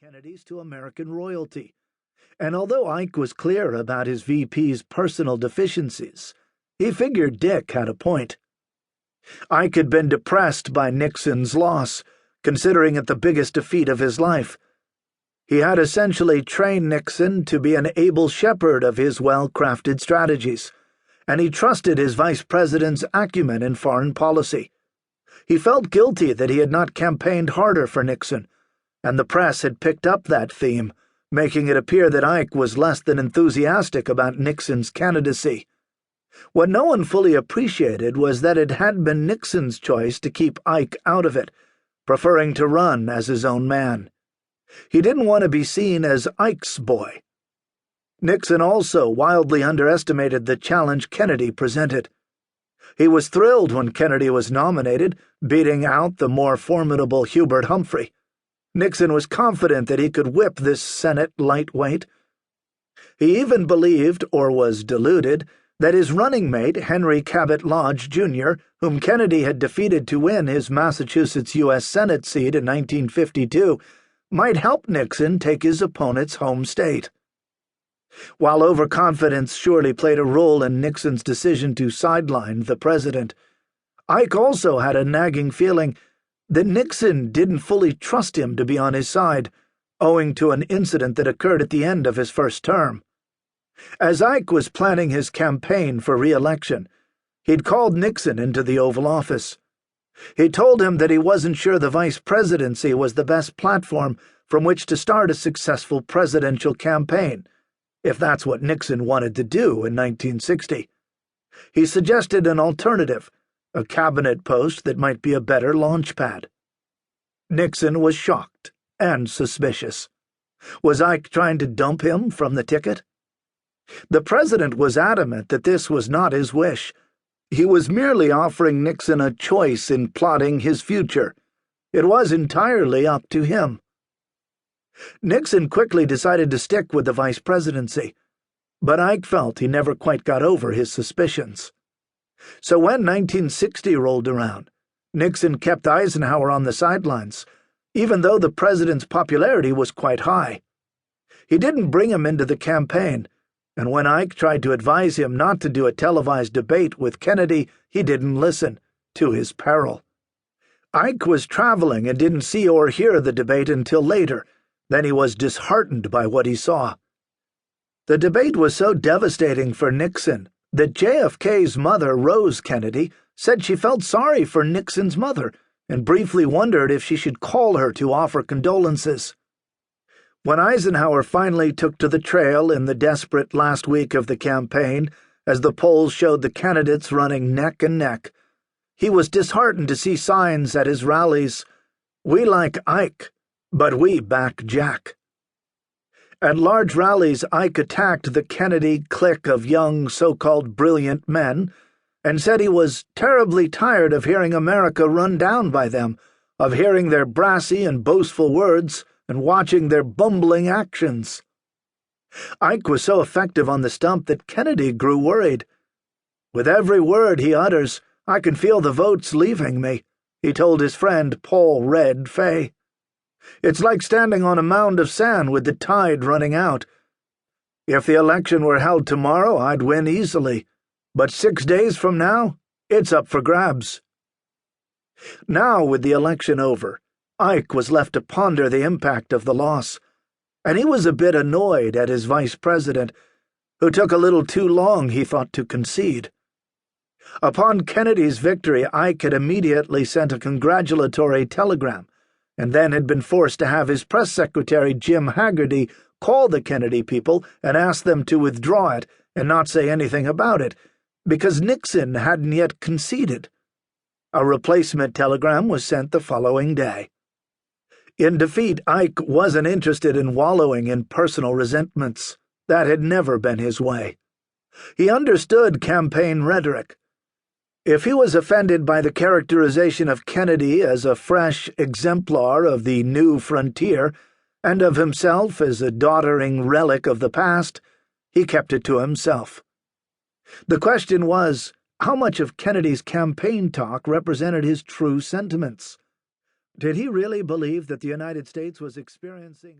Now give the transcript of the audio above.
Kennedys to American royalty, and although Ike was clear about his VP's personal deficiencies, he figured Dick had a point. Ike had been depressed by Nixon's loss, considering it the biggest defeat of his life. He had essentially trained Nixon to be an able shepherd of his well-crafted strategies, and he trusted his vice president's acumen in foreign policy. He felt guilty that he had not campaigned harder for Nixon, and the press had picked up that theme, making it appear that Ike was less than enthusiastic about Nixon's candidacy. What no one fully appreciated was that it had been Nixon's choice to keep Ike out of it, preferring to run as his own man. He didn't want to be seen as Ike's boy. Nixon also wildly underestimated the challenge Kennedy presented. He was thrilled when Kennedy was nominated, beating out the more formidable Hubert Humphrey. Nixon was confident that he could whip this Senate lightweight. He even believed, or was deluded, that his running mate, Henry Cabot Lodge, Jr., whom Kennedy had defeated to win his Massachusetts U.S. Senate seat in 1952, might help Nixon take his opponent's home state. While overconfidence surely played a role in Nixon's decision to sideline the president, Ike also had a nagging feeling that Nixon didn't fully trust him to be on his side, owing to an incident that occurred at the end of his first term. As Ike was planning his campaign for re-election, he'd called Nixon into the Oval Office. He told him that he wasn't sure the vice presidency was the best platform from which to start a successful presidential campaign, if that's what Nixon wanted to do in 1960. He suggested an alternative, a cabinet post that might be a better launch pad. Nixon was shocked and suspicious. Was Ike trying to dump him from the ticket? The president was adamant that this was not his wish. He was merely offering Nixon a choice in plotting his future. It was entirely up to him. Nixon quickly decided to stick with the vice presidency, but Ike felt he never quite got over his suspicions. So when 1960 rolled around, Nixon kept Eisenhower on the sidelines, even though the president's popularity was quite high. He didn't bring him into the campaign, and when Ike tried to advise him not to do a televised debate with Kennedy, he didn't listen, to his peril. Ike was traveling and didn't see or hear the debate until later. Then he was disheartened by what he saw. The debate was so devastating for Nixon that JFK's mother, Rose Kennedy, said she felt sorry for Nixon's mother and briefly wondered if she should call her to offer condolences. When Eisenhower finally took to the trail in the desperate last week of the campaign, as the polls showed the candidates running neck and neck, he was disheartened to see signs at his rallies, "We like Ike, but we back Jack." At large rallies, Ike attacked the Kennedy clique of young, so-called brilliant men, and said he was terribly tired of hearing America run down by them, of hearing their brassy and boastful words, and watching their bumbling actions. Ike was so effective on the stump that Kennedy grew worried. "With every word he utters, I can feel the votes leaving me," he told his friend Paul Red Fay. "It's like standing on a mound of sand with the tide running out. If the election were held tomorrow, I'd win easily, but 6 days from now, it's up for grabs." Now, with the election over, Ike was left to ponder the impact of the loss, and he was a bit annoyed at his vice president, who took a little too long, he thought, to concede. Upon Kennedy's victory, Ike had immediately sent a congratulatory telegram, and then had been forced to have his press secretary, Jim Haggerty, call the Kennedy people and ask them to withdraw it and not say anything about it, because Nixon hadn't yet conceded. A replacement telegram was sent the following day. In defeat, Ike wasn't interested in wallowing in personal resentments. That had never been his way. He understood campaign rhetoric. If he was offended by the characterization of Kennedy as a fresh exemplar of the new frontier, and of himself as a doddering relic of the past, he kept it to himself. The question was, how much of Kennedy's campaign talk represented his true sentiments? Did he really believe that the United States was experiencing